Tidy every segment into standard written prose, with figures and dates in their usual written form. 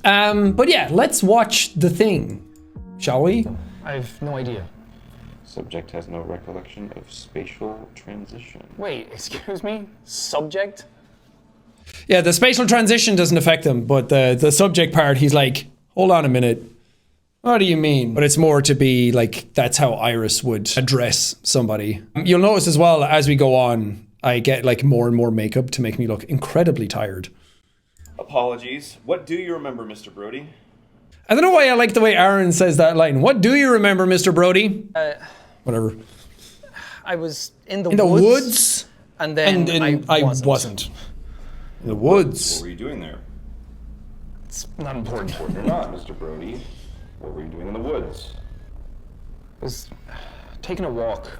But yeah, let's watch the thing, shall we? I have no idea. Subject has no recollection of spatial transition. Wait, excuse me? Subject? Yeah, the spatial transition doesn't affect him, but the subject part, he's like, hold on a minute. What do you mean? But it's more to be like, that's how Iris would address somebody. You'll notice as well, as we go on, I get like more and more makeup to make me look incredibly tired. Apologies. What do you remember, Mr. Brody? I don't know why I like the way Aaron says that line. What do you remember, Mr. Brody? Whatever. I was in the woods. And then I wasn't. In the woods. What were you doing there? It's not important. Important or not, Mr. Brody? What were you doing in the woods? I was taking a walk,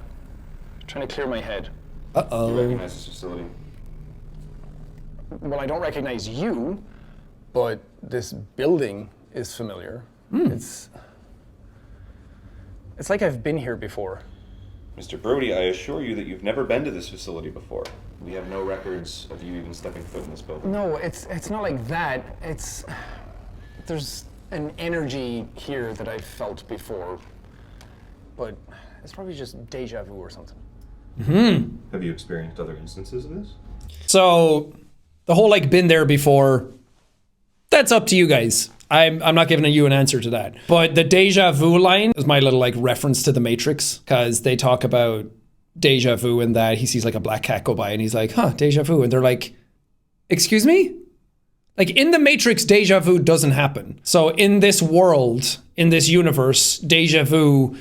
trying to clear my head. Uh-oh. Do you recognize this facility? Well, I don't recognize you, but this building is familiar. It's like I've been here before. Mr. Brody, I assure you that you've never been to this facility before. We have no records of you even stepping foot in this building. No, it's not like that. There's an energy here that I've felt before, but it's probably just deja vu or something. Have you experienced other instances of this? So, the whole like been there before, that's up to you guys. I'm not giving you an answer to that. But the deja vu line is my little like reference to the Matrix, because they talk about deja vu and that he sees like a black cat go by and he's like, huh, deja vu. And they're like, excuse me? Like in the Matrix, deja vu doesn't happen. So in this world, in this universe, deja vu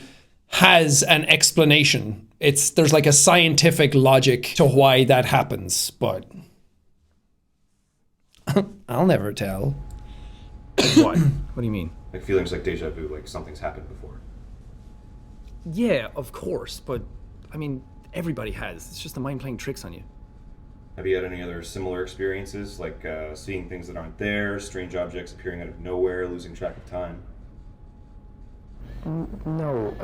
has an explanation. There's like a scientific logic to why that happens, but I'll never tell. What? What do you mean? Like feelings like deja vu, like something's happened before. Yeah, of course, but I mean, everybody has. It's just the mind playing tricks on you. Have you had any other similar experiences, like seeing things that aren't there, strange objects appearing out of nowhere, losing track of time? No,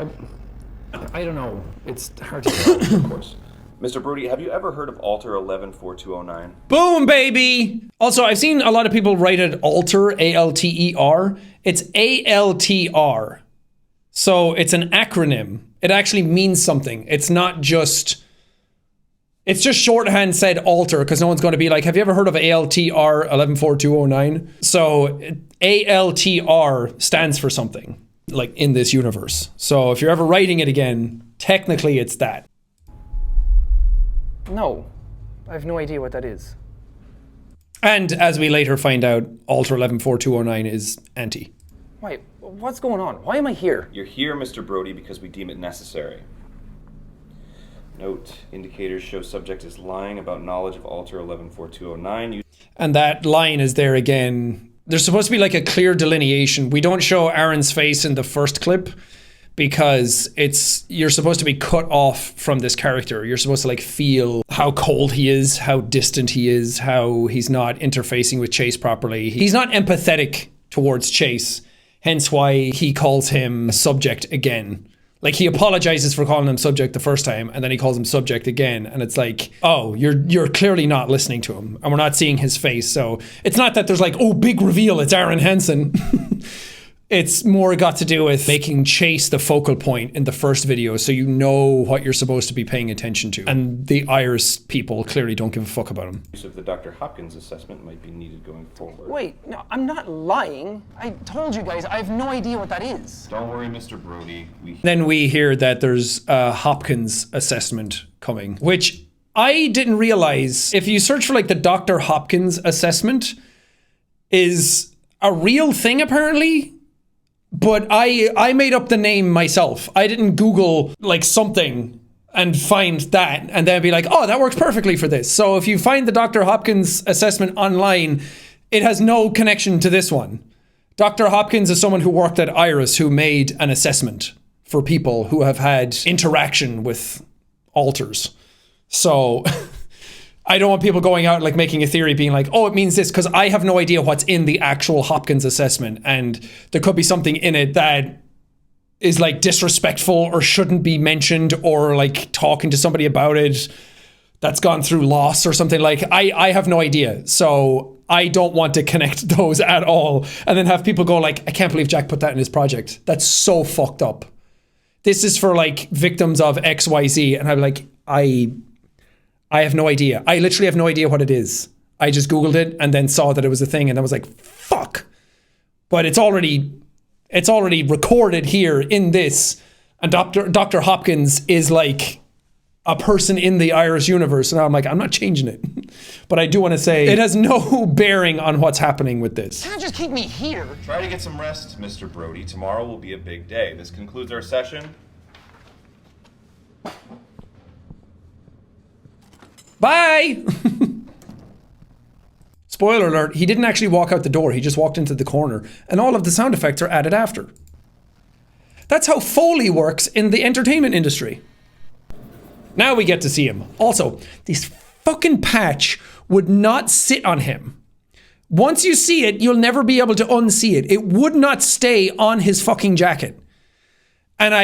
I don't know. It's hard to tell, of course. Mr. Brody, have you ever heard of Alter 114209? Boom, baby! Also, I've seen a lot of people write it Alter, A-L-T-E-R. It's A-L-T-R. So it's an acronym. It actually means something. It's not just... It's just shorthand said Alter, because no one's going to be like, have you ever heard of ALTR 114209? So ALTR stands for something, like in this universe. So if you're ever writing it again, technically it's that. No, I have no idea what that is. And as we later find out, Alter 114209 is anti. Wait, what's going on? Why am I here? You're here, Mr. Brody, because we deem it necessary. Note, indicators show subject is lying about knowledge of Alter 114209. And that line is there again. There's supposed to be like a clear delineation. We don't show Aaron's face in the first clip because you're supposed to be cut off from this character. You're supposed to like feel how cold he is, how distant he is, how he's not interfacing with Chase properly. He's not empathetic towards Chase, hence why he calls him subject again. Like he apologizes for calling him subject the first time and then he calls him subject again. And it's like, oh, you're clearly not listening to him and we're not seeing his face. So it's not that there's like, oh, big reveal, it's Aaron Hansen. It's more got to do with making Chase the focal point in the first video so you know what you're supposed to be paying attention to. And the Iris people clearly don't give a fuck about him. Use of the Dr. Hopkins assessment might be needed going forward. Wait, no, I'm not lying. I told you guys, I have no idea what that is. Don't worry, Mr. Brody. Then we hear that there's a Hopkins assessment coming, which I didn't realize. If you search for like the Dr. Hopkins assessment is a real thing apparently. But I made up the name myself. I didn't Google like something and find that and then be like, oh, that works perfectly for this. So if you find the Dr. Hopkins assessment online, it has no connection to this one. Dr. Hopkins is someone who worked at Iris who made an assessment for people who have had interaction with alters. So I don't want people going out like making a theory being like, oh, it means this, because I have no idea what's in the actual Hopkins assessment. And there could be something in it that is like disrespectful or shouldn't be mentioned, or like talking to somebody about it that's gone through loss or something. Like I have no idea. So I don't want to connect those at all. And then have people go like, I can't believe Jack put that in his project. That's so fucked up. This is for like victims of XYZ. And I'm like, I have no idea. I literally have no idea what it is. I just Googled it and then saw that it was a thing and I was like, fuck. But it's already recorded here in this. And Dr. Hopkins is like a person in the Iris universe. And I'm like, I'm not changing it. But I do want to say it has no bearing on what's happening with this. Can't just keep me here. Try to get some rest, Mr. Brody. Tomorrow will be a big day. This concludes our session. Bye! Spoiler alert, he didn't actually walk out the door. He just walked into the corner. And all of the sound effects are added after. That's how Foley works in the entertainment industry. Now we get to see him. Also, this fucking patch would not sit on him. Once you see it, you'll never be able to unsee it. It would not stay on his fucking jacket. And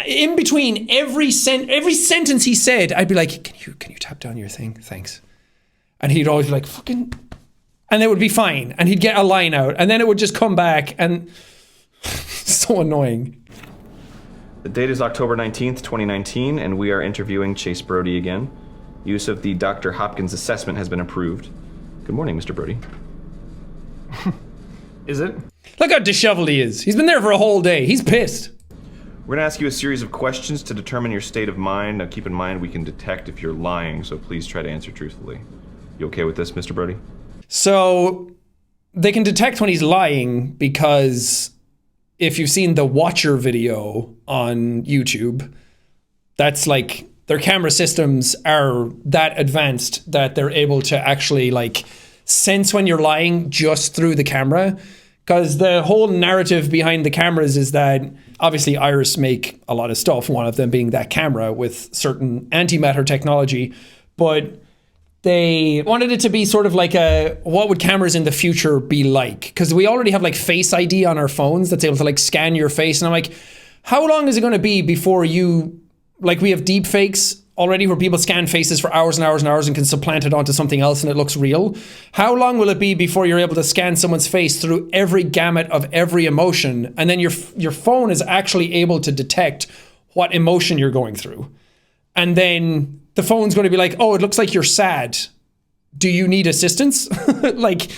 in between every sentence he said, I'd be like, can you tap down your thing? Thanks. And he'd always be like, fucking, and it would be fine. And he'd get a line out and then it would just come back and so annoying. The date is October 19th, 2019, and we are interviewing Chase Brody again. Use of the Dr. Hopkins assessment has been approved. Good morning, Mr. Brody. Is it? Look how disheveled he is. He's been there for a whole day. He's pissed. We're gonna ask you a series of questions to determine your state of mind. Now keep in mind we can detect if you're lying, so please try to answer truthfully. You okay with this, Mr. Brody? So they can detect when he's lying because if you've seen the Watcher video on YouTube, that's like their camera systems are that advanced that they're able to actually like sense when you're lying just through the camera. Because the whole narrative behind the cameras is that obviously Iris make a lot of stuff, one of them being that camera with certain antimatter technology, but they wanted it to be sort of like what would cameras in the future be like? Because we already have like Face ID on our phones that's able to like scan your face. And I'm like, how long is it going to be before we have deep fakes already where people scan faces for hours and hours and hours and can supplant it onto something else and it looks real? How long will it be before you're able to scan someone's face through every gamut of every emotion? And then your phone is actually able to detect what emotion you're going through. And then the phone's going to be like, oh, it looks like you're sad. Do you need assistance? like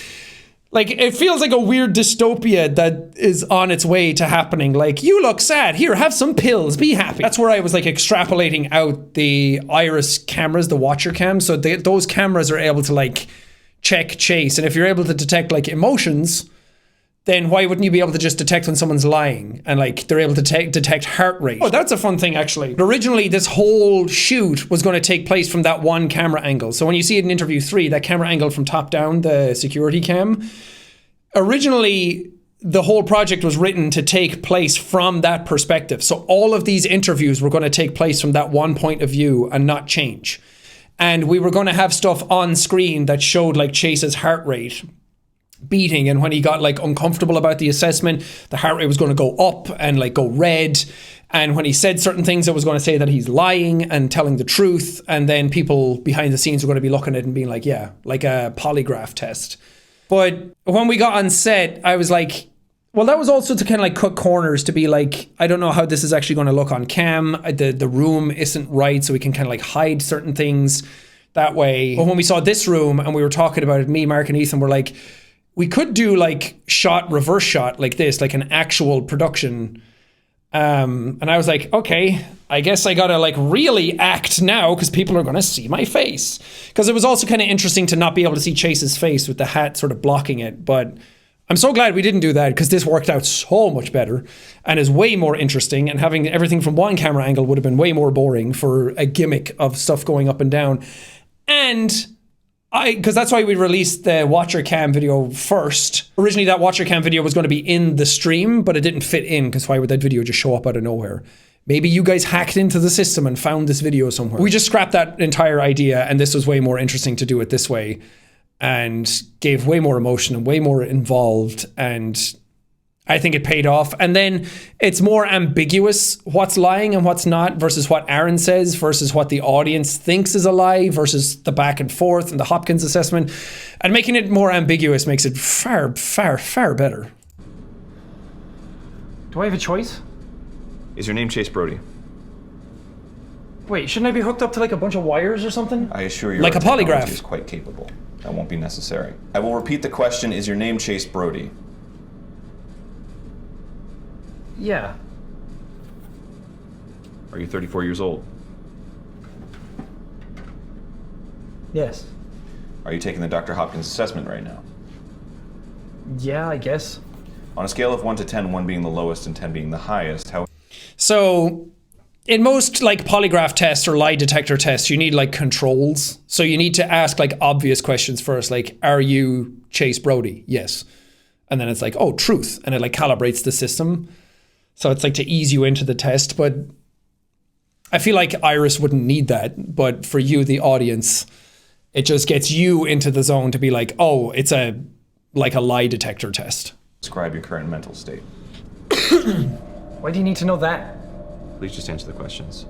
it feels like a weird dystopia that is on its way to happening. Like, you look sad. Here, have some pills. Be happy. That's where I was like extrapolating out the Iris cameras, the Watcher cam. So those cameras are able to like check Chase. And if you're able to detect like emotions, then why wouldn't you be able to just detect when someone's lying? And like they're able to detect heart rate. Oh, that's a fun thing actually. Originally, this whole shoot was going to take place from that one camera angle. So when you see it in interview 3, that camera angle from top down, the security cam, originally the whole project was written to take place from that perspective. So all of these interviews were going to take place from that one point of view and not change. And we were going to have stuff on screen that showed like Chase's heart rate beating, and when he got like uncomfortable about the assessment, the heart rate was going to go up and like go red, and when he said certain things, it was going to say that he's lying and telling the truth, and then people behind the scenes were going to be looking at it and being like, yeah, like a polygraph test. But when we got on set, I was like, well, that was also to kind of like cut corners, to be like, I don't know how this is actually going to look on cam, the room isn't right, so we can kind of like hide certain things that way. But when we saw this room and we were talking about it, me, Mark and Ethan were like, we could do like reverse shot like this, like an actual production. And I was like, okay, I guess I gotta like really act now because people are gonna see my face. Because it was also kind of interesting to not be able to see Chase's face with the hat sort of blocking it. But I'm so glad we didn't do that because this worked out so much better and is way more interesting. And having everything from one camera angle would have been way more boring for a gimmick of stuff going up and down. And because that's why we released the Watcher Cam video first. Originally, that Watcher Cam video was going to be in the stream, but it didn't fit in, because why would that video just show up out of nowhere? Maybe you guys hacked into the system and found this video somewhere. We just scrapped that entire idea, and this was way more interesting to do it this way, and gave way more emotion and way more involved. And I think it paid off. And then it's more ambiguous what's lying and what's not versus what Aaron says versus what the audience thinks is a lie versus the back and forth and the Hopkins assessment. And making it more ambiguous makes it far, far, far better. Do I have a choice? Is your name Chase Brody? Wait, shouldn't I be hooked up to like a bunch of wires or something? I assure you, like our a polygraph technology is quite capable. That won't be necessary. I will repeat the question. Is your name Chase Brody? Yeah. Are you 34 years old? Yes. Are you taking the Dr. Hopkins assessment right now? Yeah, I guess. On a scale of 1 to 10, 1 being the lowest and 10 being the highest, how... So in most like polygraph tests or lie detector tests, you need like controls. So you need to ask like obvious questions first, like, are you Chase Brody? Yes. And then it's like, oh, truth. And it like calibrates the system. So it's like to ease you into the test. But I feel like Iris wouldn't need that. But for you, the audience, it just gets you into the zone to be like, oh, it's a like a lie detector test. Describe your current mental state. Why do you need to know that? Please just answer the questions.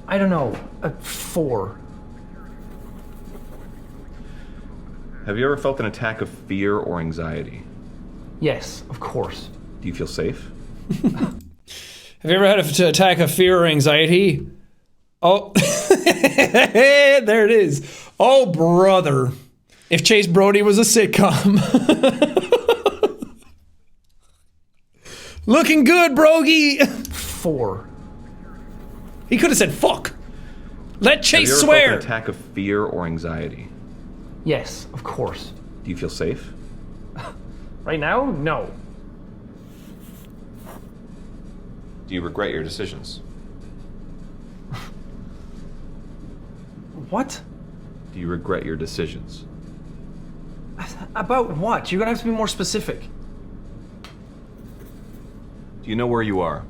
I don't know. A 4. Have you ever felt an attack of fear or anxiety? Yes, of course. Do you feel safe? Have you ever had an attack of fear or anxiety? Oh, there it is. Oh, brother. If Chase Brody was a sitcom. Looking good, Brogy. 4. He could have said fuck. Let Chase Have you ever swear. felt an attack of fear or anxiety? Yes, of course. Do you feel safe? Right now? No. Do you regret your decisions? What? Do you regret your decisions? About what? You're gonna have to be more specific. Do you know where you are?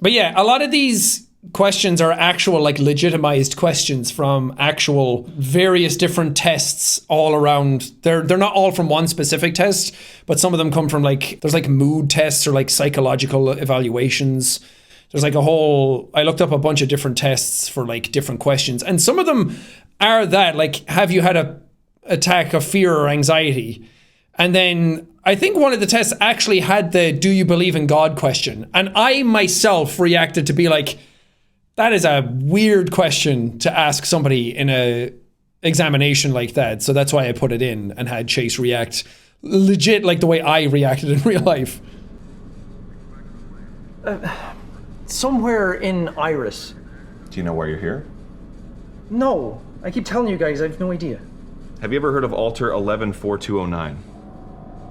But yeah, a lot of these questions are actual, like, legitimized questions from actual various different tests all around. They're not all from one specific test, but some of them come from, like, there's like mood tests or like psychological evaluations. There's like a whole, I looked up a bunch of different tests for like different questions, and some of them are that, like, have you had a attack of fear or anxiety? And then I think one of the tests actually had the do you believe in God question, and I myself reacted to be like, that is a weird question to ask somebody in a examination like that. So that's why I put it in and had Chase react legit like the way I reacted in real life. Somewhere in Iris. Do you know why you're here? No, I keep telling you guys, I have no idea. Have you ever heard of Alter 114209?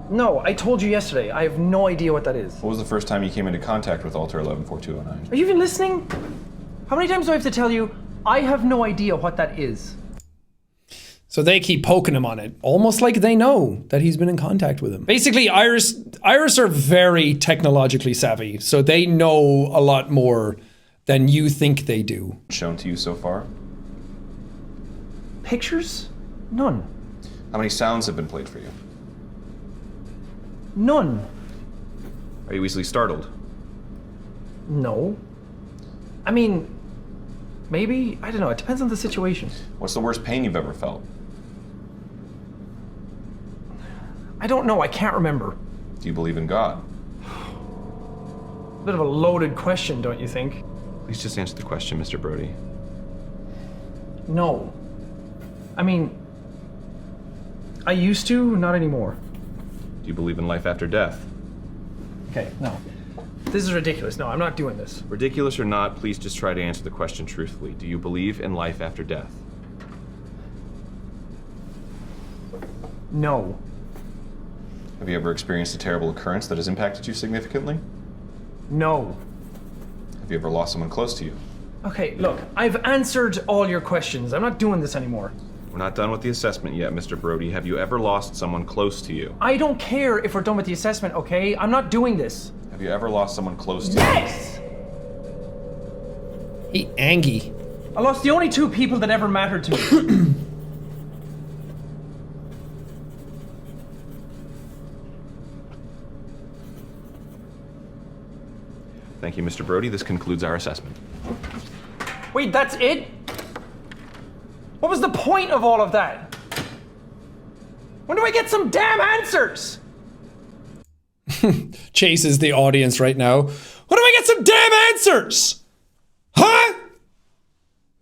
No, I told you yesterday, I have no idea what that is. What was the first time you came into contact with Alter 114209? Are you even listening? How many times do I have to tell you, I have no idea what that is? So they keep poking him on it, almost like they know that he's been in contact with him. Basically, Iris are very technologically savvy, so they know a lot more than you think they do. Shown to you so far? Pictures? None. How many sounds have been played for you? None. Are you easily startled? No. I mean, maybe, I don't know, it depends on the situation. What's the worst pain you've ever felt? I don't know, I can't remember. Do you believe in God? Bit of a loaded question, don't you think? Please just answer the question, Mr. Brody. No. I mean, I used to, not anymore. Do you believe in life after death? Okay, no. This is ridiculous. No, I'm not doing this. Ridiculous or not, please just try to answer the question truthfully. Do you believe in life after death? No. Have you ever experienced a terrible occurrence that has impacted you significantly? No. Have you ever lost someone close to you? Okay, look, I've answered all your questions. I'm not doing this anymore. We're not done with the assessment yet, Mr. Brody. Have you ever lost someone close to you? I don't care if we're done with the assessment, okay? I'm not doing this. Have you ever lost someone close to Yes! He angry. I lost the only 2 people that ever mattered to me. Thank you, Mr. Brody. This concludes our assessment. Wait, that's it? What was the point of all of that? When do I get some damn answers? Chase is the audience right now. When do I get some damn answers? Huh?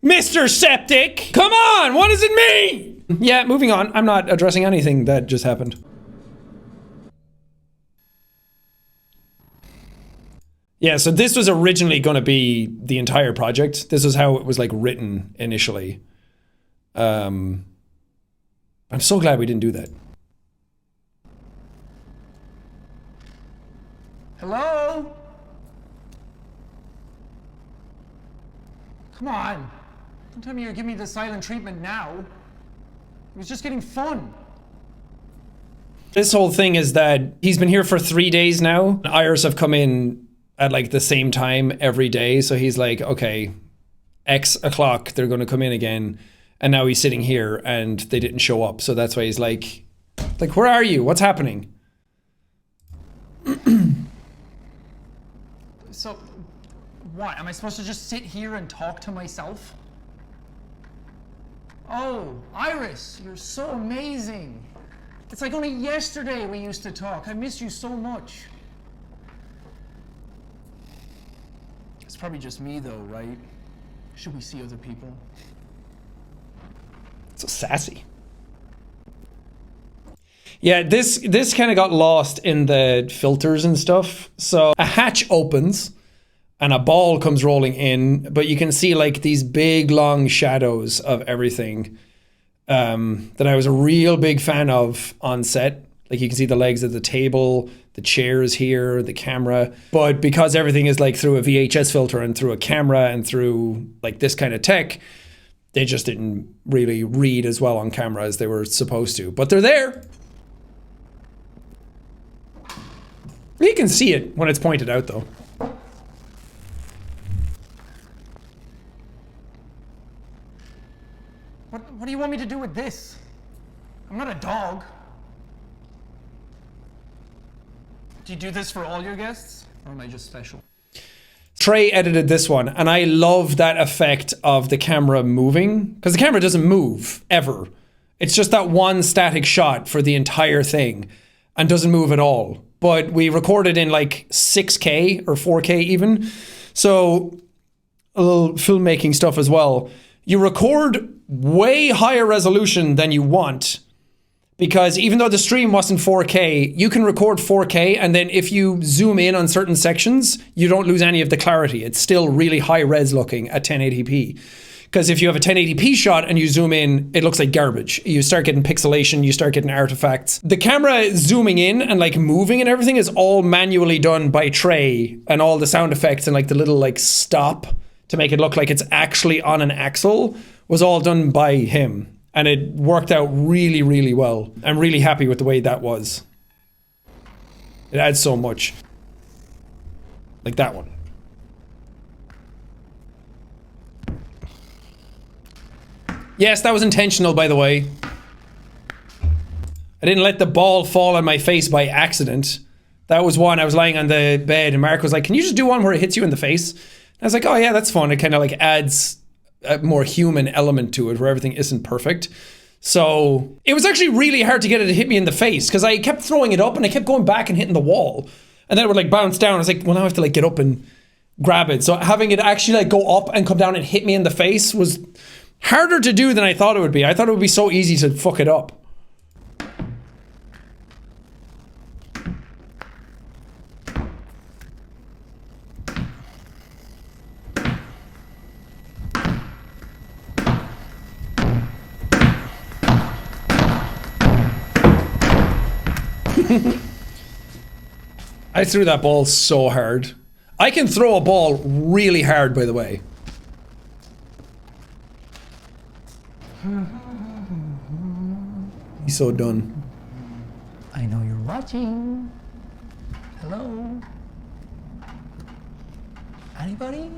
Mr. Septic? Come on, what does it mean? Yeah, moving on. I'm not addressing anything that just happened. Yeah, so this was originally going to be the entire project. This was how it was like written initially. I'm so glad we didn't do that. Hello? Come on. Don't tell me you're giving me the silent treatment now. It was just getting fun. This whole thing is that he's been here for 3 days now. Iris have come in at like the same time every day. So he's like, okay, X o'clock, they're going to come in again. And now he's sitting here and they didn't show up. So that's why he's like, where are you? What's happening? So, what? Am I supposed to just sit here and talk to myself? Oh, Iris, you're so amazing. It's like only yesterday we used to talk. I miss you so much. It's probably just me though, right? Should we see other people? So sassy. Yeah, this kind of got lost in the filters and stuff. So a hatch opens and a ball comes rolling in, but you can see like these big long shadows of everything that I was a real big fan of on set. Like you can see the legs of the table, the chairs here, the camera. But because everything is like through a VHS filter and through a camera and through like this kind of tech, they just didn't really read as well on camera as they were supposed to. But they're there. You can see it when it's pointed out though. What do you want me to do with this? I'm not a dog. Do you do this for all your guests? Or am I just special? Trey edited this one, and I love that effect of the camera moving, because the camera doesn't move, ever. It's just that one static shot for the entire thing, and doesn't move at all. But we recorded in like 6K or 4K even, so a little filmmaking stuff as well. You record way higher resolution than you want, because even though the stream wasn't 4K, you can record 4K, and then if you zoom in on certain sections, you don't lose any of the clarity. It's still really high res looking at 1080p. Because if you have a 1080p shot and you zoom in, it looks like garbage. You start getting pixelation, you start getting artifacts. The camera zooming in and like moving and everything is all manually done by Trey, and all the sound effects and like the little like stop to make it look like it's actually on an axle was all done by him. And it worked out really, really well. I'm really happy with the way that was. It adds so much. Like that one. Yes, that was intentional, by the way. I didn't let the ball fall on my face by accident. That was one. I was lying on the bed and Mark was like, can you just do one where it hits you in the face? And I was like, oh yeah, that's fun. It kind of like adds a more human element to it where everything isn't perfect. So it was actually really hard to get it to hit me in the face because I kept throwing it up and I kept going back and hitting the wall. And then it would like bounce down. I was like, well, now I have to like get up and grab it. So having it actually like go up and come down and hit me in the face was harder to do than I thought it would be. I thought it would be so easy to fuck it up. I threw that ball so hard. I can throw a ball really hard, by the way. He's so done. I know you're watching. Hello? Anybody?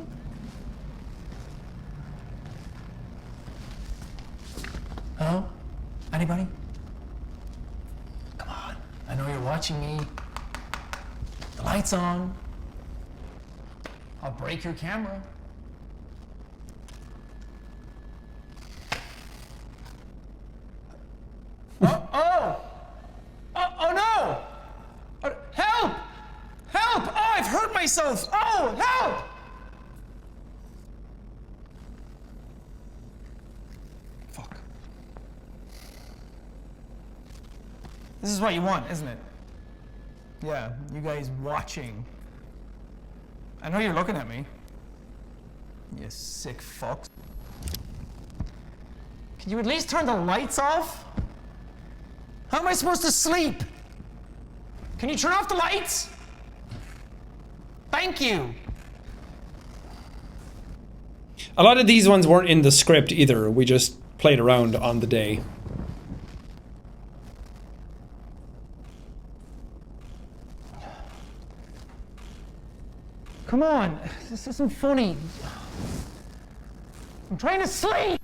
Hello? Anybody? Come on. I know you're watching me. The light's on. I'll break your camera. Oh no! Help! Help! Oh, I've hurt myself! Oh, help! Fuck. This is what you want, isn't it? Yeah, you guys watching. I know you're looking at me. You sick fucks. Can you at least turn the lights off? How am I supposed to sleep? Can you turn off the lights? Thank you. A lot of these ones weren't in the script either. We just played around on the day. Come on, this isn't funny. I'm trying to sleep.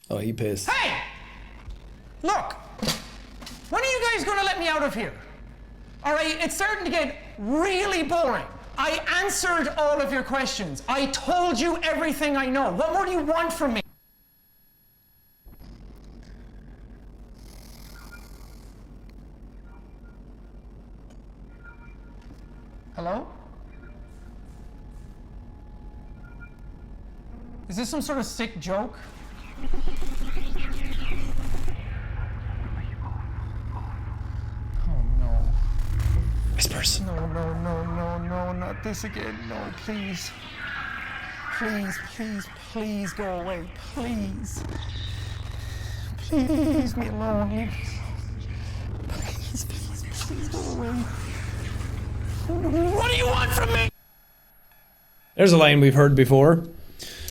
Oh, he pissed. Hey! Look, when are you guys gonna let me out of here? All right, it's starting to get really boring. I answered all of your questions. I told you everything I know. What more do you want from me? Hello? Is this some sort of sick joke? Oh no. Whispers. No, not this again. No, please. Please go away. Please. Please leave me alone. Please go away. What do you want from me? There's a line we've heard before.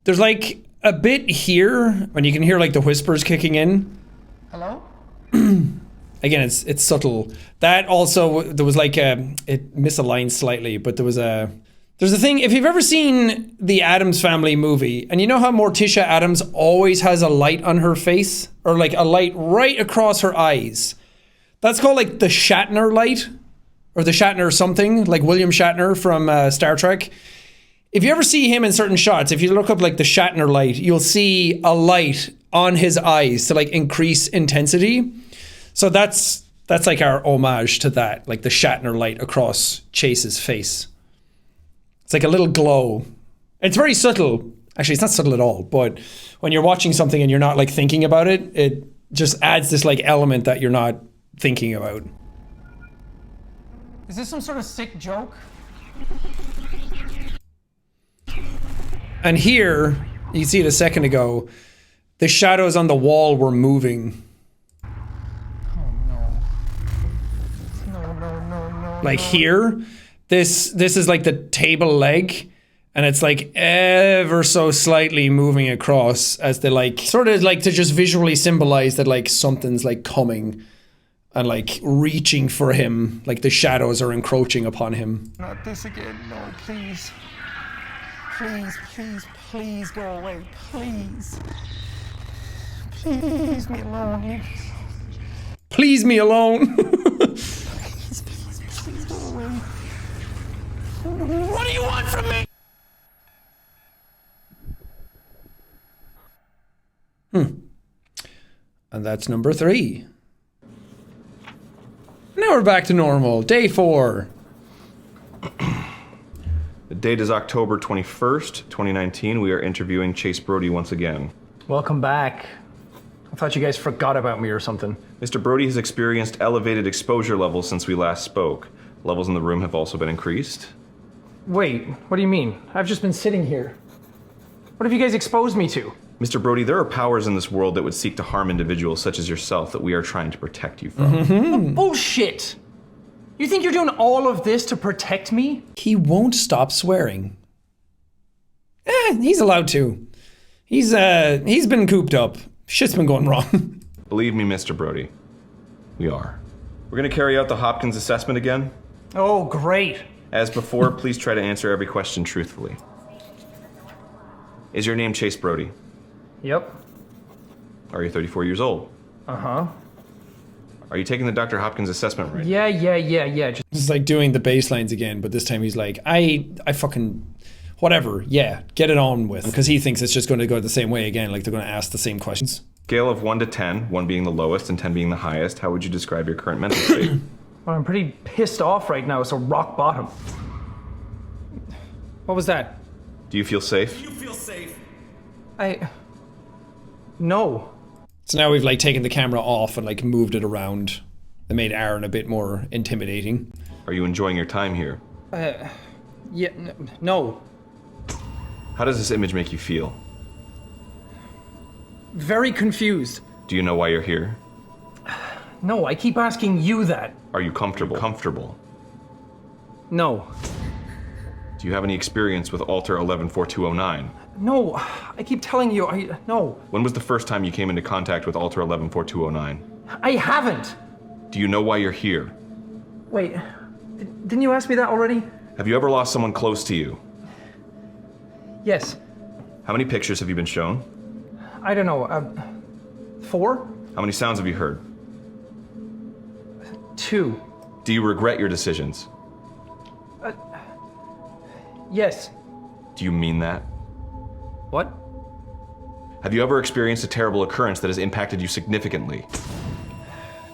There's like a bit here when you can hear like the whispers kicking in. Hello? Again, it's subtle. That also, there was like it misaligned slightly, but there's a thing, if you've ever seen the Addams Family movie, and you know how Morticia Addams always has a light on her face, or like a light right across her eyes. That's called like the Shatner light, or the Shatner something, like William Shatner from Star Trek. If you ever see him in certain shots, if you look up like the Shatner light, you'll see a light on his eyes to like increase intensity. So that's like our homage to that, like the Shatner light across Chase's face. It's like a little glow. It's very subtle. Actually, it's not subtle at all, but when you're watching something and you're not like thinking about it, it just adds this like element that you're not thinking about. Is this some sort of sick joke? And here, you see it a second ago, the shadows on the wall were moving. No. Like here, this is like the table leg, and it's like ever so slightly moving across as they like, sort of like to just visually symbolize that like something's like coming and like reaching for him, like the shadows are encroaching upon him. Not this again. No, please. Please go away. Please. Please me alone. Please me alone. Please go away. What do you want from me? And that's number 3. Now we're back to normal. Day 4. The date is October 21st, 2019. We are interviewing Chase Brody once again. Welcome back. I thought you guys forgot about me or something. Mr. Brody has experienced elevated exposure levels since we last spoke. Levels in the room have also been increased. Wait, what do you mean? I've just been sitting here. What have you guys exposed me to? Mr. Brody, there are powers in this world that would seek to harm individuals such as yourself that we are trying to protect you from. Bullshit! You think you're doing all of this to protect me? He won't stop swearing. He's allowed to. He's been cooped up. Shit's been going wrong. Believe me, Mr. Brody, we are. We're gonna carry out the Hopkins assessment again. Oh, great. As before, please try to answer every question truthfully. Is your name Chase Brody? Yep. Are you 34 years old? Uh-huh. Are you taking the Dr. Hopkins assessment right? Yeah. It's like doing the baselines again, but this time he's like, I fucking whatever, yeah, get it on with. Because he thinks it's just going to go the same way again, like they're going to ask the same questions. Scale of 1 to 10, 1 being the lowest and 10 being the highest, how would you describe your current mental state? Well, I'm pretty pissed off right now, so rock bottom. What was that? Do you feel safe? No. So now we've like taken the camera off and like moved it around. That made Aaron a bit more intimidating. Are you enjoying your time here? Yeah, no. How does this image make you feel? Very confused. Do you know why you're here? No, I keep asking you that. Are you comfortable? No. Do you have any experience with Alter 114209? No, I keep telling you, no. When was the first time you came into contact with Alter 114209? I haven't. Do you know why you're here? Wait, didn't you ask me that already? Have you ever lost someone close to you? Yes. How many pictures have you been shown? I don't know, 4? How many sounds have you heard? 2. Do you regret your decisions? Yes. Do you mean that? What? Have you ever experienced a terrible occurrence that has impacted you significantly?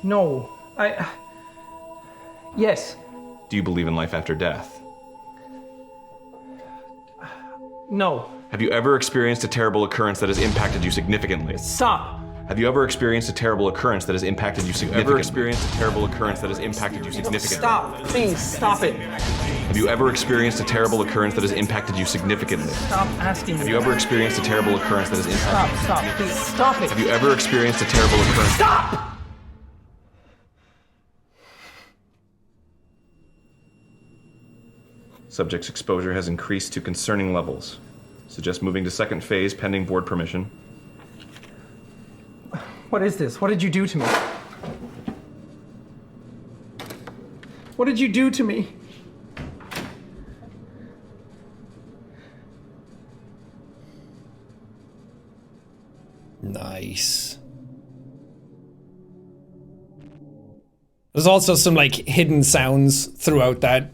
No, yes. Do you believe in life after death? No. Have you ever experienced a terrible occurrence that has impacted you significantly? Stop. Have you ever experienced a terrible occurrence that has impacted you significantly? Ever experienced a terrible occurrence that has impacted you significantly? Stop. Please, stop it. Have you ever experienced a terrible occurrence that has impacted you significantly? Stop asking me. Have you ever experienced a terrible occurrence that has impacted you? Stop, please, stop it. Have you ever experienced a terrible occurrence? Stop! Subject's exposure has increased to concerning levels. Suggest moving to second phase pending board permission. What is this? What did you do to me? What did you do to me? Nice. There's also some like hidden sounds throughout that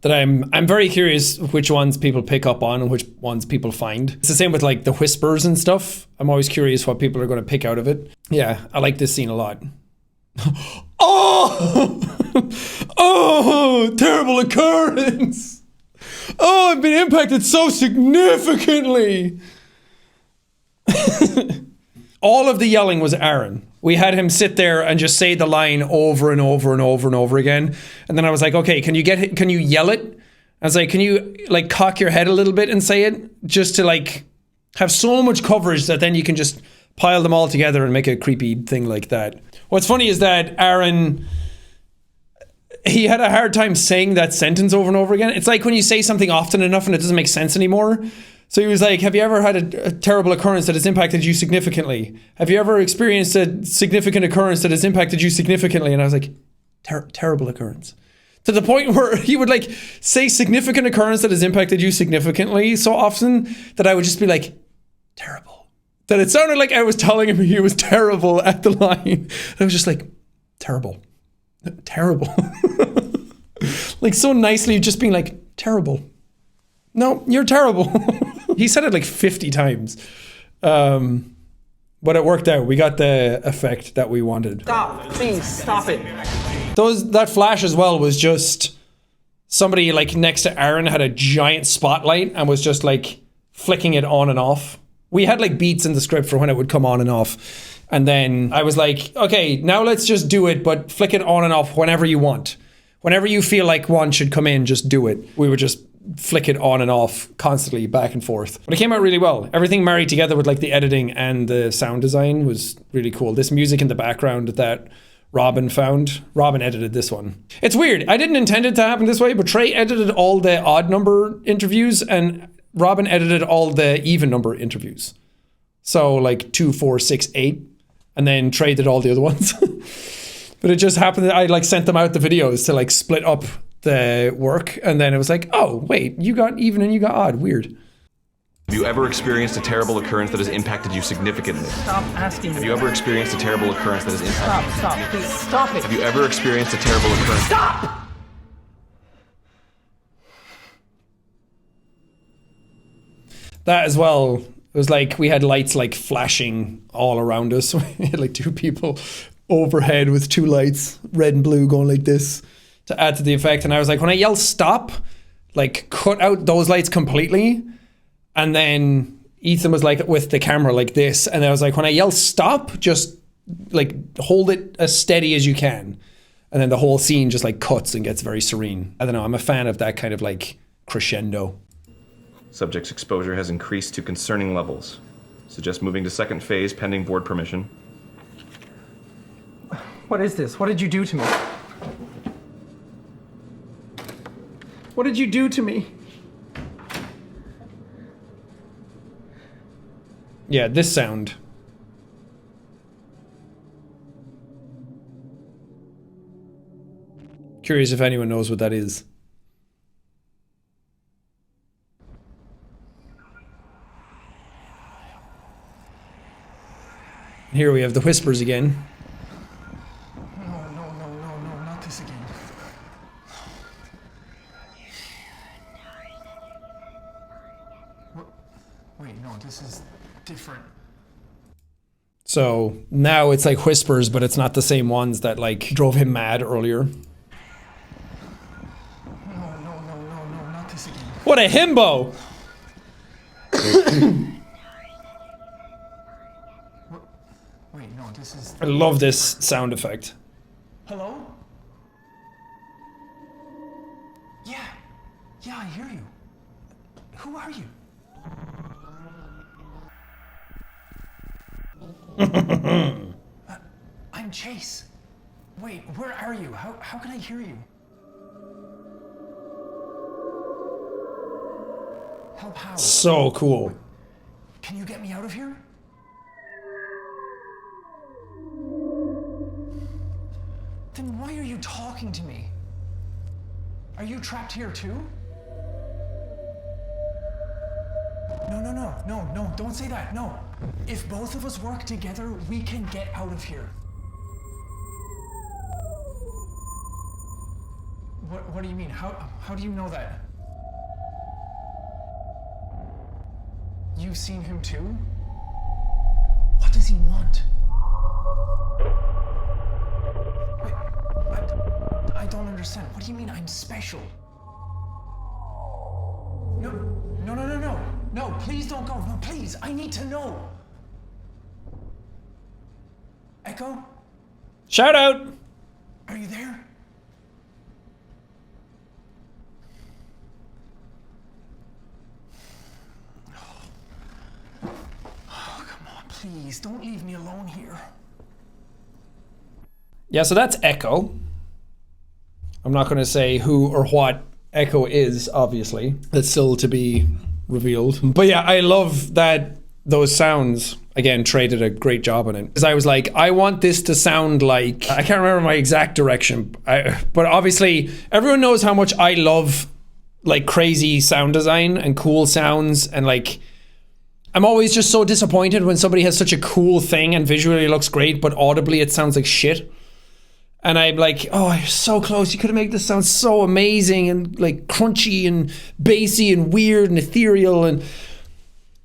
that I'm very curious which ones people pick up on and which ones people find. It's the same with like the whispers and stuff. I'm always curious what people are going to pick out of it. Yeah, I like this scene a lot. Oh! Oh, terrible occurrence! Oh, I've been impacted so significantly! All of the yelling was Aaron. We had him sit there and just say the line over and over and over and over again. And then I was like, okay, can you yell it? I was like, can you like cock your head a little bit and say it? Just to like have so much coverage that then you can just pile them all together and make a creepy thing like that. What's funny is that Aaron, he had a hard time saying that sentence over and over again. It's like when you say something often enough and it doesn't make sense anymore. So he was like, have you ever had a terrible occurrence that has impacted you significantly? Have you ever experienced a significant occurrence that has impacted you significantly? And I was like, terrible occurrence. To the point where he would like say significant occurrence that has impacted you significantly so often that I would just be like, terrible. That it sounded like I was telling him he was terrible at the line. And I was just like, terrible. Terrible. Like so nicely just being like, terrible. No, you're terrible. He said it like 50 times. But it worked out. We got the effect that we wanted. Stop, please, stop it. That flash as well was just somebody like next to Aaron had a giant spotlight and was just like flicking it on and off. We had like beats in the script for when it would come on and off. And then I was like, okay, now let's just do it, but flick it on and off whenever you want. Whenever you feel like one should come in, just do it. We would just flick it on and off constantly, back and forth. But it came out really well. Everything married together with like the editing and the sound design was really cool. This music in the background that Robin found. Robin edited this one. It's weird. I didn't intend it to happen this way, but Trey edited all the odd number interviews and Robin edited all the even number interviews. So like 2, 4, 6, 8. And then Trey did all the other ones. But it just happened that I like sent them out the videos to like split up the work, and then it was like, oh wait, you got even and you got odd. Weird. Have you ever experienced a terrible occurrence that has impacted you significantly? Stop asking me. Have you ever experienced a terrible occurrence that has impacted you? Stop, please, stop it. Have you ever experienced a terrible occurrence? Stop! That as well. It was like we had lights like flashing all around us. We had like 2 people overhead with 2 lights, red and blue, going like this to add to the effect. And I was like, when I yell stop, like cut out those lights completely. And then Ethan was like with the camera like this. And I was like, when I yell stop, just like hold it as steady as you can. And then the whole scene just like cuts and gets very serene. I don't know, I'm a fan of that kind of like crescendo. Subject's exposure has increased to concerning levels. Suggest moving to second phase pending board permission. What is this? What did you do to me? What did you do to me? Yeah, this sound. Curious if anyone knows what that is. Here we have the whispers again. No, not this again. Wait, no, this is different. So now it's like whispers, but it's not the same ones that like drove him mad earlier. No, not this again. What a himbo! Wait, no, this is... I love this sound effect. Hello? Yeah, I hear you. Who are you? I'm Chase. Wait, where are you? How can I hear you? Help how? So cool. Can you get me out of here? Then why are you talking to me? Are you trapped here too? No, don't say that, no. If both of us work together, we can get out of here. What do you mean? How do you know that? You've seen him too? What does he want? Wait, I don't understand. What do you mean I'm special? No, please don't go. No, please, I need to know. Echo? Shout out! Are you there? Oh, come on, please, don't leave me alone here. Yeah, so that's Echo. I'm not going to say who or what Echo is, obviously. That's still to be revealed. But yeah, I love that those sounds, again, Trey did a great job on it. Because I was like, I want this to sound like, I can't remember my exact direction, but obviously everyone knows how much I love like crazy sound design and cool sounds, and like, I'm always just so disappointed when somebody has such a cool thing and visually looks great, but audibly it sounds like shit. And I'm like, oh, you're so close. You could have made this sound so amazing and like crunchy and bassy and weird and ethereal. And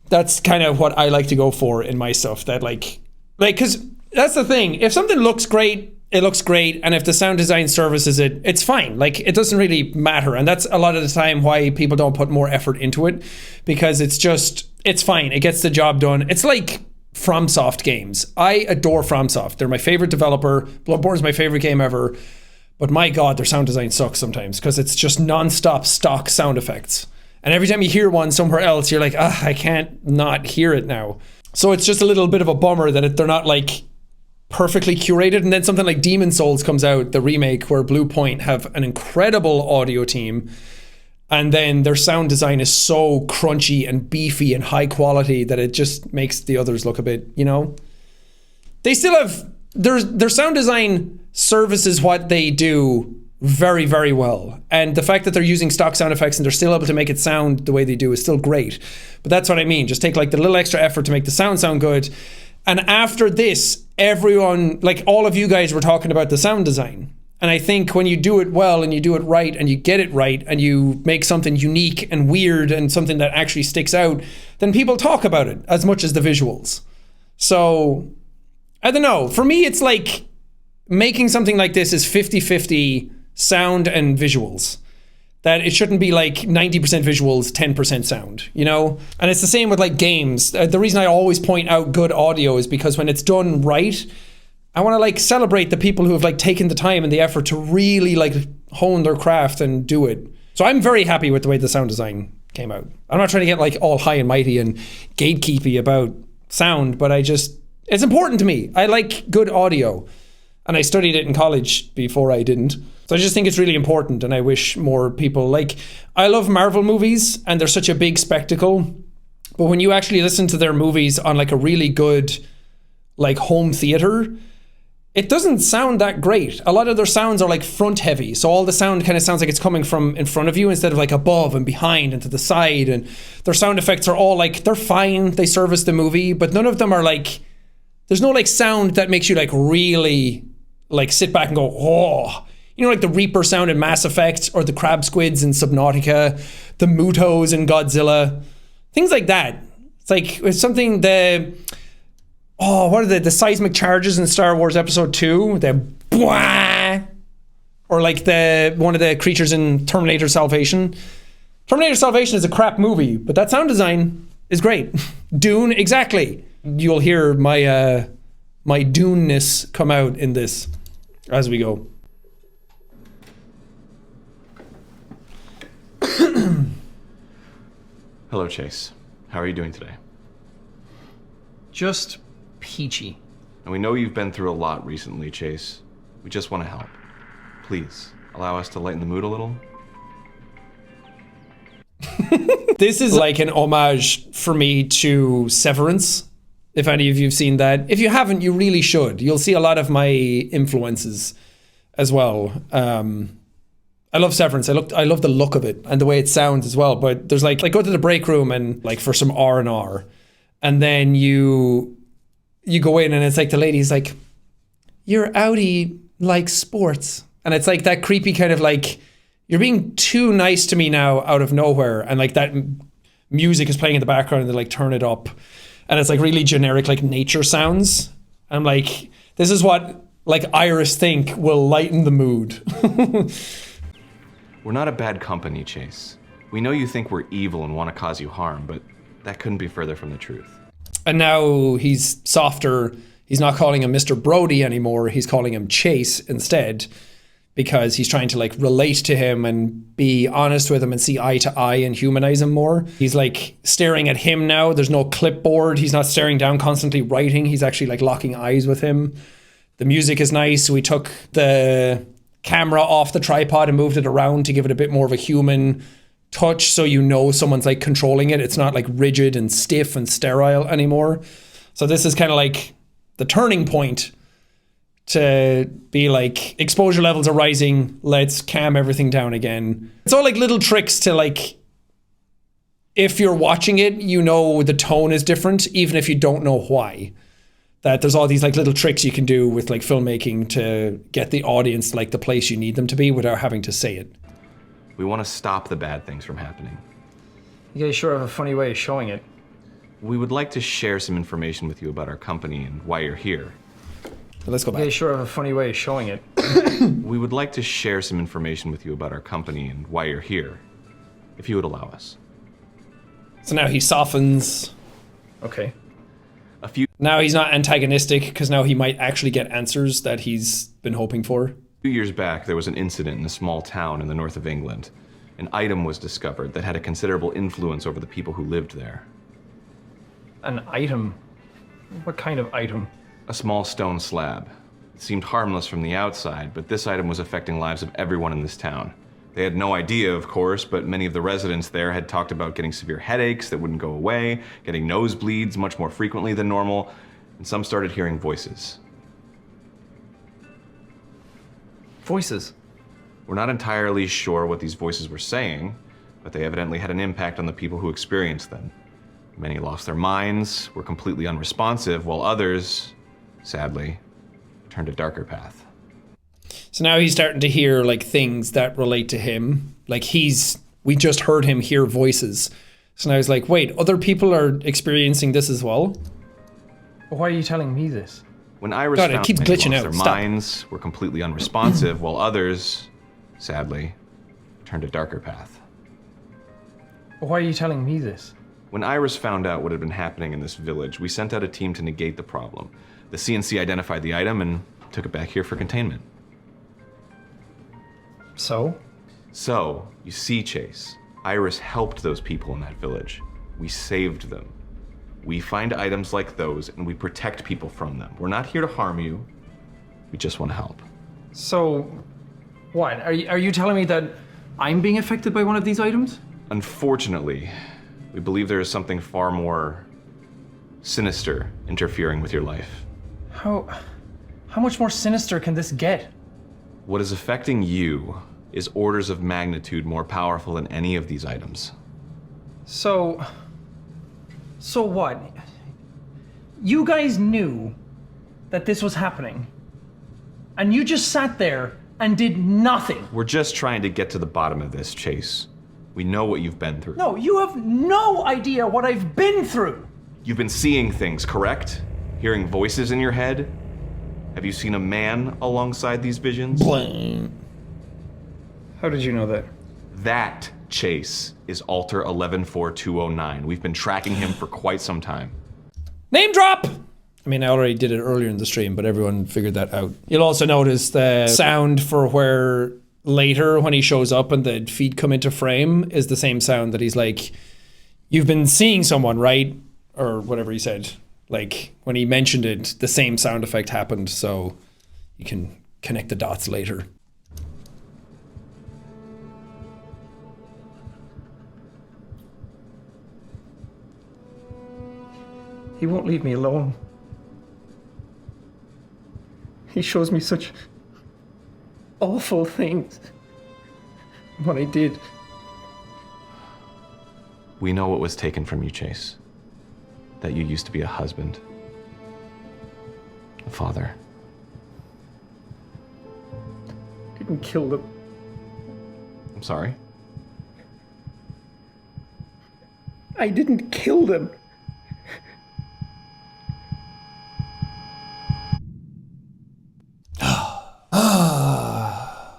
that's kind of what I like to go for in my stuff. That like, because that's the thing. If something looks great, it looks great. And if the sound design services it, it's fine. Like, it doesn't really matter. And that's a lot of the time why people don't put more effort into it, because it's fine. It gets the job done. It's like FromSoft games. I adore FromSoft. They're my favorite developer. Bloodborne's my favorite game ever. But my God, their sound design sucks sometimes because it's just non-stop stock sound effects. And every time you hear one somewhere else, you're like, I can't not hear it now. So it's just a little bit of a bummer that they're not like perfectly curated. And then something like Demon Souls comes out, the remake, where Blue Point have an incredible audio team. And then their sound design is so crunchy and beefy and high quality that it just makes the others look a bit, you know? They still have, their sound design services what they do very, very well. And the fact that they're using stock sound effects and they're still able to make it sound the way they do is still great. But that's what I mean. Just take like the little extra effort to make the sound good. And after this, everyone, like all of you guys were talking about the sound design. And I think when you do it well and you do it right and you get it right and you make something unique and weird and something that actually sticks out, then people talk about it as much as the visuals. So, I don't know. For me, it's like making something like this is 50-50 sound and visuals. That it shouldn't be like 90% visuals, 10% sound, you know? And it's the same with like games. The reason I always point out good audio is because when it's done right, I want to like celebrate the people who have like taken the time and the effort to really like hone their craft and do it. So I'm very happy with the way the sound design came out. I'm not trying to get like all high and mighty and gatekeepy about sound, but it's important to me. I like good audio, and I studied it in college before I didn't. So I just think it's really important, and I wish more people like, I love Marvel movies and they're such a big spectacle, but when you actually listen to their movies on like a really good like home theater, it doesn't sound that great. A lot of their sounds are like front heavy. So all the sound kind of sounds like it's coming from in front of you instead of like above and behind and to the side. And their sound effects are all like, they're fine. They service the movie, but none of them are like, there's no like sound that makes you like really like sit back and go, oh, you know, like the Reaper sound in Mass Effect or the crab squids in Subnautica, the Mutos in Godzilla, things like that. It's like, it's something what are the seismic charges in Star Wars Episode 2? The bwah! Or like one of the creatures in Terminator Salvation. Terminator Salvation is a crap movie, but that sound design is great. Dune, exactly. You'll hear my my Dune-ness come out in this as we go. Hello, Chase. How are you doing today? Just peachy. And we know you've been through a lot recently, Chase. We just want to help. Please, allow us to lighten the mood a little. This is like an homage for me to Severance, if any of you have seen that. If you haven't, you really should. You'll see a lot of my influences as well. I love Severance. I love the look of it and the way it sounds as well. But there's like go to the break room and like for some R&R, and then you go in and it's like the lady's like, your Audi likes sports. And it's like that creepy kind of like, you're being too nice to me now out of nowhere. And like that music is playing in the background and they like turn it up. And it's like really generic, like nature sounds. I'm like, this is what like Iris think will lighten the mood. We're not a bad company, Chase. We know you think we're evil and want to cause you harm, but that couldn't be further from the truth. And now he's softer. He's not calling him Mr. Brody anymore. He's calling him Chase instead, because he's trying to like relate to him and be honest with him and see eye to eye and humanize him more. He's like staring at him now. There's no clipboard. He's not staring down, constantly writing. He's actually like locking eyes with him. The music is nice. We took the camera off the tripod and moved it around to give it a bit more of a human touch, so you know someone's like controlling it. It's not like rigid and stiff and sterile anymore. So this is kind of like the turning point to be like, exposure levels are rising, let's calm everything down again. It's all like little tricks to like, if you're watching it, you know the tone is different, even if you don't know why. That there's all these like little tricks you can do with like filmmaking to get the audience like the place you need them to be without having to say it. We want to stop the bad things from happening. You guys sure have a funny way of showing it. We would like to share some information with you about our company and why you're here. Let's go back. You guys sure have a funny way of showing it. We would like to share some information with you about our company and why you're here, if you would allow us. So now he softens. Okay. Now he's not antagonistic, because now he might actually get answers that he's been hoping for. 2 years back, there was an incident in a small town in the north of England. An item was discovered that had a considerable influence over the people who lived there. An item? What kind of item? A small stone slab. It seemed harmless from the outside, but this item was affecting lives of everyone in this town. They had no idea, of course, but many of the residents there had talked about getting severe headaches that wouldn't go away, getting nosebleeds much more frequently than normal, and some started hearing voices. Voices? We're not entirely sure what these voices were saying, but they evidently had an impact on the people who experienced them. Many lost their minds, were completely unresponsive, while others, sadly, turned a darker path. So now he's starting to hear like things that relate to him. Like we just heard him hear voices. So now he's like, wait, other people are experiencing this as well? But why are you telling me this? When Iris God, it found keeps many glitching lost out. their Stop. minds were completely unresponsive, while others, sadly, turned a darker path. But why are you telling me this? When Iris found out what had been happening in this village, we sent out a team to negate the problem. The CNC identified the item and took it back here for containment. So? So, you see, Chase, Iris helped those people in that village. We saved them. We find items like those and we protect people from them. We're not here to harm you. We just want to help. So, what? Are you telling me that I'm being affected by one of these items? Unfortunately, we believe there is something far more sinister interfering with your life. How much more sinister can this get? What is affecting you is orders of magnitude more powerful than any of these items. So what? You guys knew that this was happening, and you just sat there and did nothing. We're just trying to get to the bottom of this, Chase. We know what you've been through. No, you have no idea what I've been through. You've been seeing things, correct? Hearing voices in your head? Have you seen a man alongside these visions? How did you know that? That, Chase, is Alter 114209. We've been tracking him for quite some time. Name drop! I mean, I already did it earlier in the stream, but everyone figured that out. You'll also notice the sound for where later when he shows up and the feet come into frame is the same sound that he's like, you've been seeing someone, right? Or whatever he said. Like, when he mentioned it, the same sound effect happened, so you can connect the dots later. He won't leave me alone. He shows me such awful things. What I did. We know what was taken from you, Chase. That you used to be a husband. A father. Didn't kill them. I'm sorry? I didn't kill them.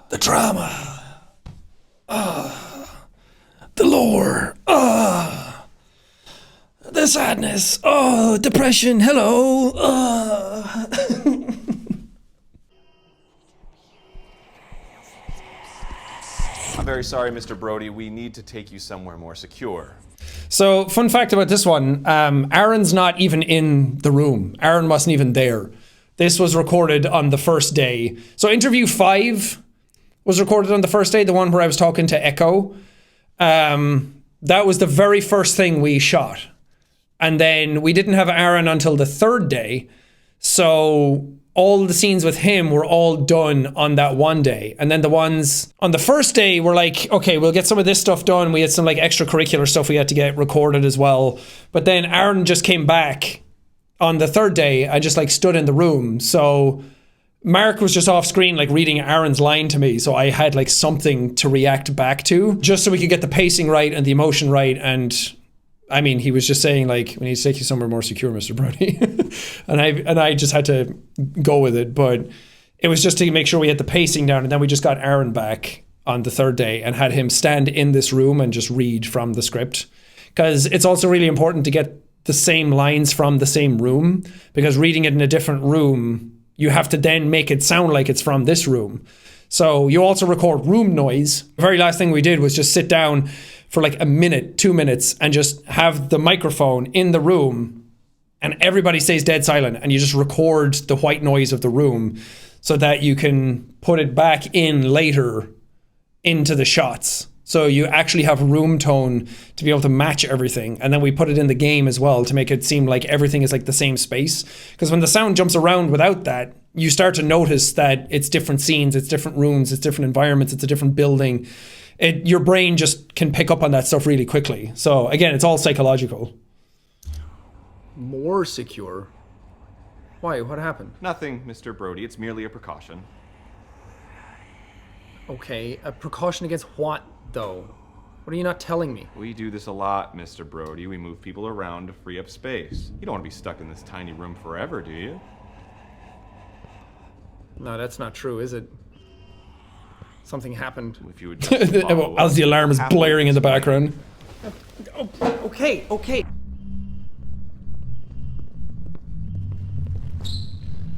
The drama. The lore. The sadness. Oh, depression. Hello. I'm very sorry, Mr. Brody. We need to take you somewhere more secure. So, fun fact about this one, Aaron's not even in the room. Aaron wasn't even there. This was recorded on the first day. So interview 5 was recorded on the first day, the one where I was talking to Echo. That was the very first thing we shot. And then we didn't have Aaron until the 3rd day. So all the scenes with him were all done on that one day. And then the ones on the first day were like, okay, we'll get some of this stuff done. We had some like extracurricular stuff we had to get recorded as well. But then Aaron just came back on the 3rd day. I just like stood in the room. So Mark was just off screen like reading Aaron's line to me. So I had like something to react back to just so we could get the pacing right and the emotion right. And I mean, he was just saying like, we need to take you somewhere more secure, Mr. Brody. and I just had to go with it. But it was just to make sure we had the pacing down. And then we just got Aaron back on the 3rd day and had him stand in this room and just read from the script. Because it's also really important to get the same lines from the same room, because reading it in a different room, you have to then make it sound like it's from this room. So you also record room noise. The very last thing we did was just sit down for like a minute, 2 minutes, and just have the microphone in the room and everybody stays dead silent, and you just record the white noise of the room so that you can put it back in later into the shots. So you actually have room tone to be able to match everything. And then we put it in the game as well to make it seem like everything is like the same space. Because when the sound jumps around without that, you start to notice that it's different scenes, it's different rooms, it's different environments, it's a different building. Your brain just can pick up on that stuff really quickly. So again, it's all psychological. More secure? Why? What happened? Nothing, Mr. Brody. It's merely a precaution. Okay, a precaution against what, though? What are you not telling me? We do this a lot, Mr. Brody. We move people around to free up space. You don't want to be stuck in this tiny room forever, do you? No, that's not true, is it? Something happened. If you would just follow As the us, alarm is happily blaring in the explain. background. Okay.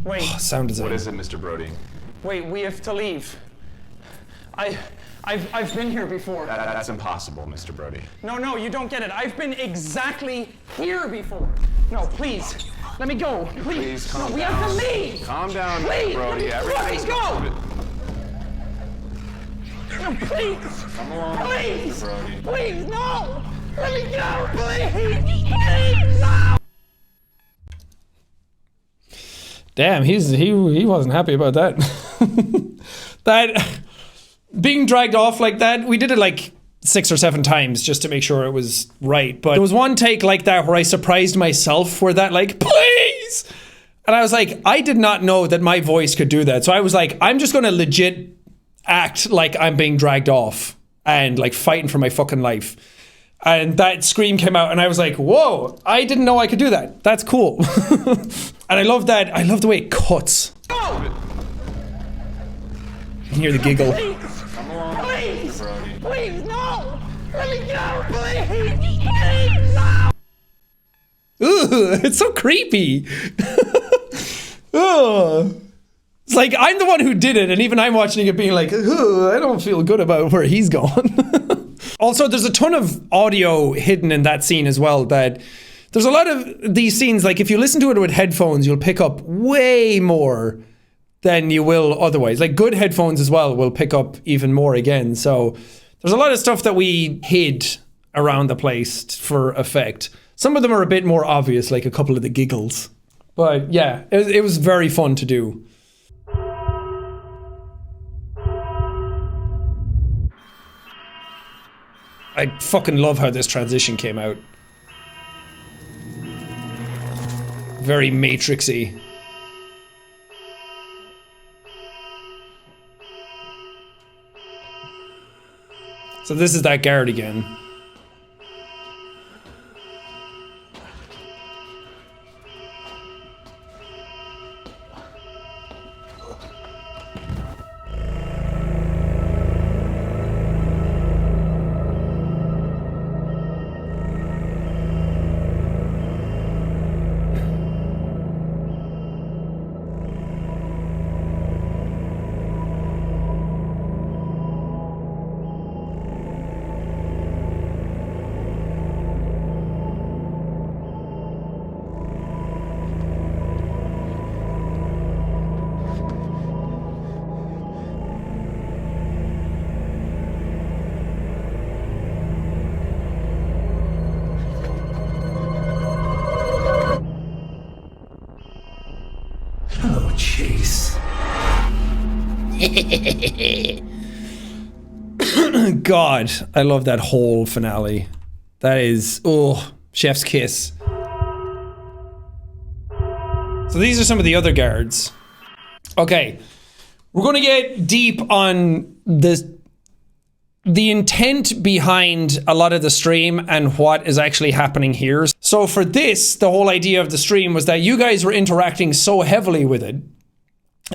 Wait, Sound design. What is it, Mr. Brody? wait, we have to leave. I've been here before. That's impossible, Mr. Brody. No, you don't get it. I've been exactly here before. No, please, let me go. Please calm no, we down. have to leave. Calm down, Please, Mr. Brody. let me fucking go. No, please. Come along, Please. Mr. Brody. Please, no. Let me go, please. Please, no. Damn, he wasn't happy about that. That being dragged off like that, we did it like 6 or 7 times just to make sure it was right. But there was one take like that where I surprised myself where that like, please! And I was like, I did not know that my voice could do that. So I was like, I'm just gonna legit act like I'm being dragged off and like fighting for my fucking life. And that scream came out and I was like, whoa, I didn't know I could do that. That's cool. And I love that. I love the way it cuts. Go. You can hear the giggle. Come along, Please. Mr. Brody. Please, no. Let me go, please. Please, no. Ugh, it's so creepy. Ugh. It's like I'm the one who did it, and even I'm watching it being like, ugh, I don't feel good about where he's gone. Also, there's a ton of audio hidden in that scene as well. That there's a lot of these scenes, like if you listen to it with headphones, you'll pick up way more than you will otherwise. Like good headphones as well will pick up even more again. So there's a lot of stuff that we hid around the place for effect. Some of them are a bit more obvious, like a couple of the giggles. But yeah, it was very fun to do. I fucking love how this transition came out. Very Matrixy. So this is that guard again. Oh, jeez. God, I love that whole finale. That is, oh, chef's kiss. So these are some of the other guards. Okay, we're going to get deep on the intent behind a lot of the stream and what is actually happening here. So for this, the whole idea of the stream was that you guys were interacting so heavily with it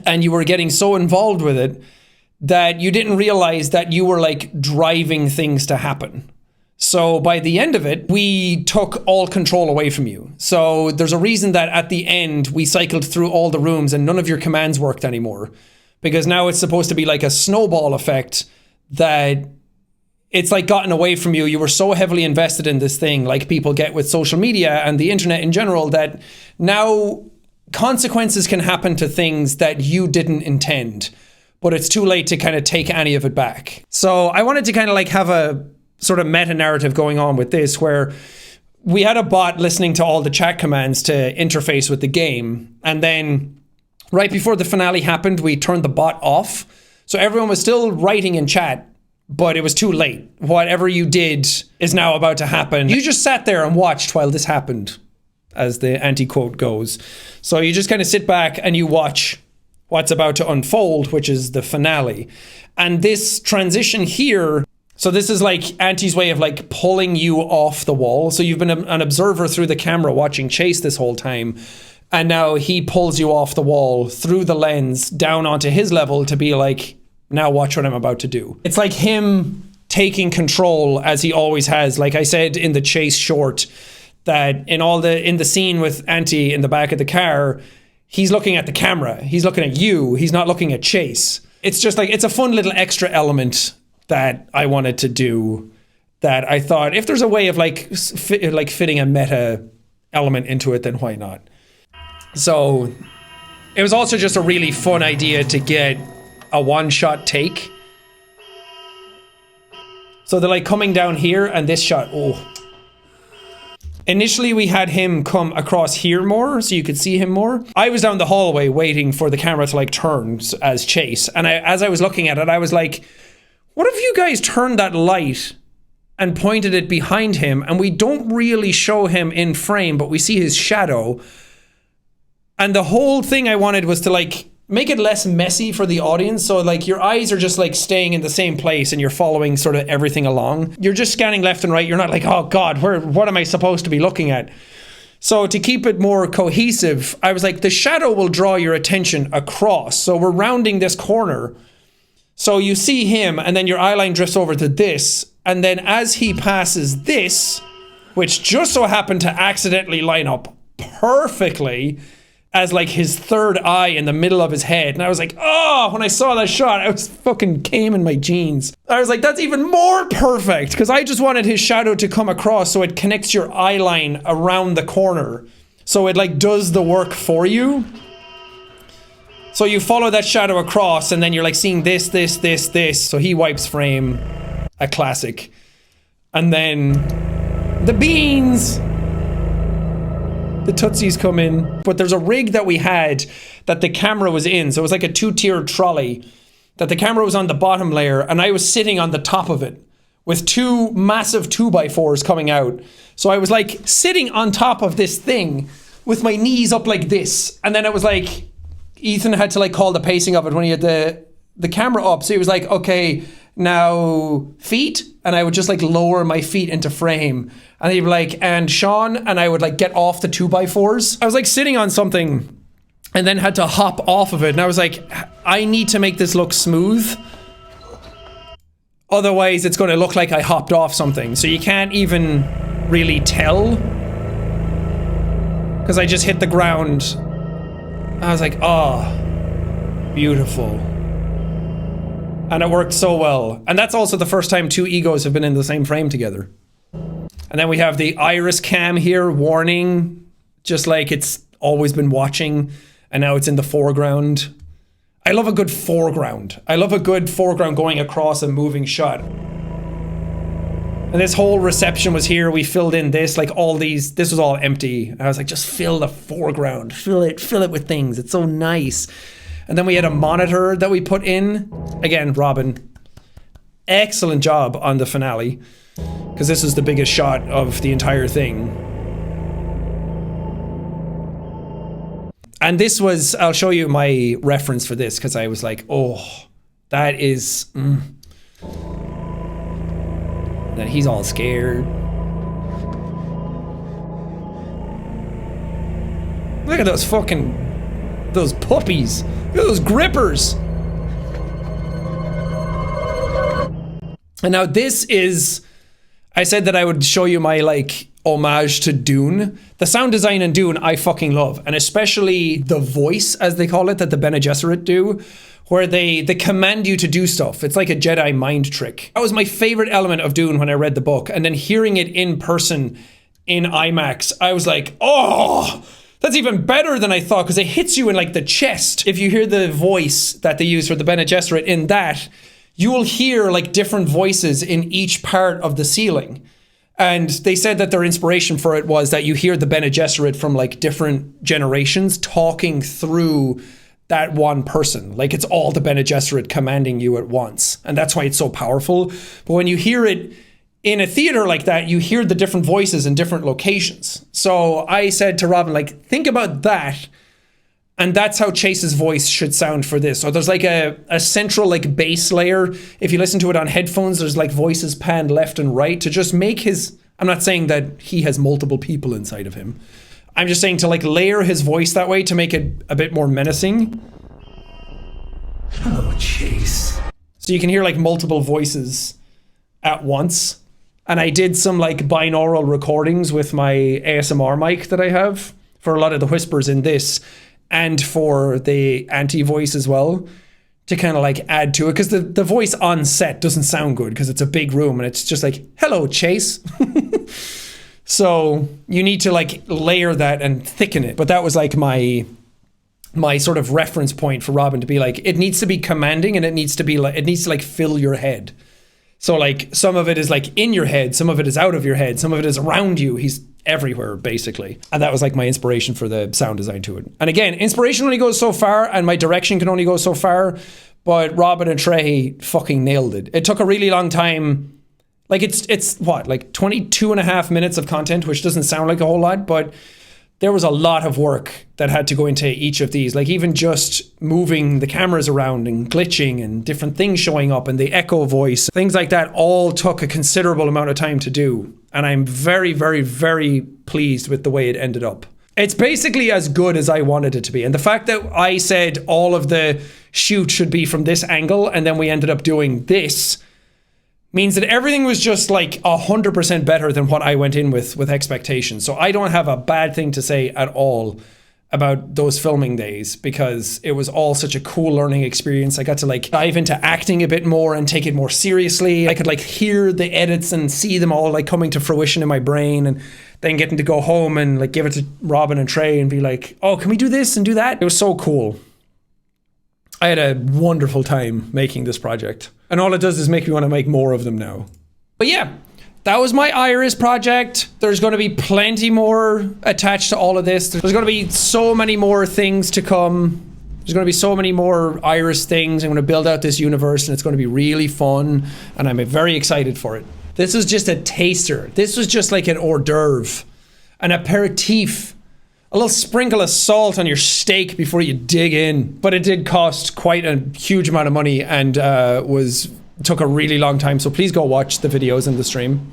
and you were getting so involved with it that you didn't realize that you were like driving things to happen. So by the end of it, we took all control away from you. So there's a reason that at the end we cycled through all the rooms and none of your commands worked anymore. Because now it's supposed to be like a snowball effect that it's like gotten away from you. You were so heavily invested in this thing, like people get with social media and the internet in general, that now consequences can happen to things that you didn't intend, but it's too late to kind of take any of it back. So I wanted to kind of like have a sort of meta narrative going on with this, where we had a bot listening to all the chat commands to interface with the game. And then right before the finale happened, we turned the bot off. So everyone was still writing in chat, but it was too late. Whatever you did is now about to happen. You just sat there and watched while this happened, as the anti-quote goes. So you just kind of sit back and you watch what's about to unfold, which is the finale. And this transition here, so this is like Auntie's way of like pulling you off the wall. So you've been an observer through the camera watching Chase this whole time. And now he pulls you off the wall through the lens down onto his level to be like, now watch what I'm about to do. It's like him taking control as he always has. Like I said in the Chase short, that in the scene with Auntie in the back of the car, he's looking at the camera. He's looking at you. He's not looking at Chase. It's just like, it's a fun little extra element that I wanted to do, that I thought if there's a way of like fitting a meta element into it, then why not? So it was also just a really fun idea to get a one-shot take. So they're like coming down here, and this shot, oh. Initially we had him come across here more so you could see him more. I was down the hallway waiting for the camera to like turn as Chase, and as I was looking at it, I was like, what if you guys turned that light and pointed it behind him, and we don't really show him in frame, but we see his shadow. And the whole thing I wanted was to like make it less messy for the audience. So like your eyes are just like staying in the same place and you're following sort of everything along. You're just scanning left and right. You're not like, oh God, what am I supposed to be looking at? So to keep it more cohesive, I was like, the shadow will draw your attention across. So we're rounding this corner. So you see him, and then your eye line drifts over to this. And then as he passes this, which just so happened to accidentally line up perfectly as like his third eye in the middle of his head. And I was like, oh, when I saw that shot, I was fucking came in my jeans. I was like, that's even more perfect, because I just wanted his shadow to come across so it connects your eye line around the corner. So it like does the work for you. So you follow that shadow across, and then you're like seeing this. So he wipes frame, a classic. And then the beans. The Tootsies come in. But there's a rig that we had that the camera was in. So it was like a 2-tiered trolley that the camera was on the bottom layer, and I was sitting on the top of it with 2 massive 2x4s coming out. So I was like sitting on top of this thing with my knees up like this. And then it was like, Ethan had to like call the pacing of it when he had the camera up. So he was like, okay, now feet. And I would just like lower my feet into frame. And he'd be like, and Sean, and I would like get off the 2x4s. I was like sitting on something and then had to hop off of it. And I was like, I need to make this look smooth. Otherwise it's going to look like I hopped off something. So you can't even really tell. Because I just hit the ground. I was like, oh, beautiful. And it worked so well. And that's also the first time 2 egos have been in the same frame together. And then we have the iris cam here, warning, just like it's always been watching, and now it's in the foreground. I love a good foreground. I love a good foreground going across a moving shot. And this whole reception was here. We filled in this, like all these, this was all empty. I was like, just fill the foreground, fill it with things. It's so nice. And then we had a monitor that we put in. Again, Robin, excellent job on the finale, because this is the biggest shot of the entire thing. And this was, I'll show you my reference for this, because I was like, oh, that is... Then he's all scared. Look at those fucking... those puppies. Look at those grippers. And now this is... I said that I would show you my, like, homage to Dune. The sound design in Dune I fucking love. And especially the voice, as they call it, that the Bene Gesserit do, where they command you to do stuff. It's like a Jedi mind trick. That was my favorite element of Dune when I read the book. And then hearing it in person in IMAX, I was like, oh, that's even better than I thought, because it hits you in, like, the chest. If you hear the voice that they use for the Bene Gesserit in that, you will hear like different voices in each part of the ceiling. And they said that their inspiration for it was that you hear the Bene Gesserit from like different generations talking through that one person. Like it's all the Bene Gesserit commanding you at once. And that's why it's so powerful. But when you hear it in a theater like that, you hear the different voices in different locations. So I said to Robin, like, think about that And that's how Chase's voice should sound for this. So there's like a central like bass layer. If you listen to it on headphones, there's like voices panned left and right to just make his... I'm not saying that he has multiple people inside of him. I'm just saying to like layer his voice that way to make it a bit more menacing. Hello, Chase. So you can hear like multiple voices at once. And I did some like binaural recordings with my ASMR mic that I have for a lot of the whispers in this and for the anti-voice as well to kind of like add to it, because the voice on set doesn't sound good because it's a big room and it's just like, hello, Chase. So you need to like layer that and thicken it. But that was like my sort of reference point for Robin to be like, it needs to be commanding and it needs to be like, it needs to like fill your head. So like some of it is like in your head, some of it is out of your head, some of it is around you. He's everywhere basically. And that was like my inspiration for the sound design to it. And again, inspiration only goes so far and my direction can only go so far, but Robin and Trey fucking nailed it. It took a really long time. Like it's what, like 22 and a half minutes of content, which doesn't sound like a whole lot, but there was a lot of work that had to go into each of these. Like even just moving the cameras around and glitching and different things showing up and the echo voice, things like that all took a considerable amount of time to do. And I'm very, very, very pleased with the way it ended up. It's basically as good as I wanted it to be. And the fact that I said all of the shoot should be from this angle and then we ended up doing this means that everything was just like 100% better than what I went in with expectations. So I don't have a bad thing to say at all about those filming days because it was all such a cool learning experience. I got to like dive into acting a bit more and take it more seriously. I could like hear the edits and see them all like coming to fruition in my brain, and then getting to go home and like give it to Robin and Trey and be like, oh, can we do this and do that? It was so cool. I had a wonderful time making this project. And all it does is make me want to make more of them now. But yeah, that was my Iris project. There's going to be plenty more attached to all of this. There's going to be so many more things to come. There's going to be so many more Iris things. I'm going to build out this universe and it's going to be really fun. And I'm very excited for it. This was just a taster. This was just like an hors d'oeuvre, an aperitif. A little sprinkle of salt on your steak before you dig in. But it did cost quite a huge amount of money and took a really long time. So please go watch the videos in the stream.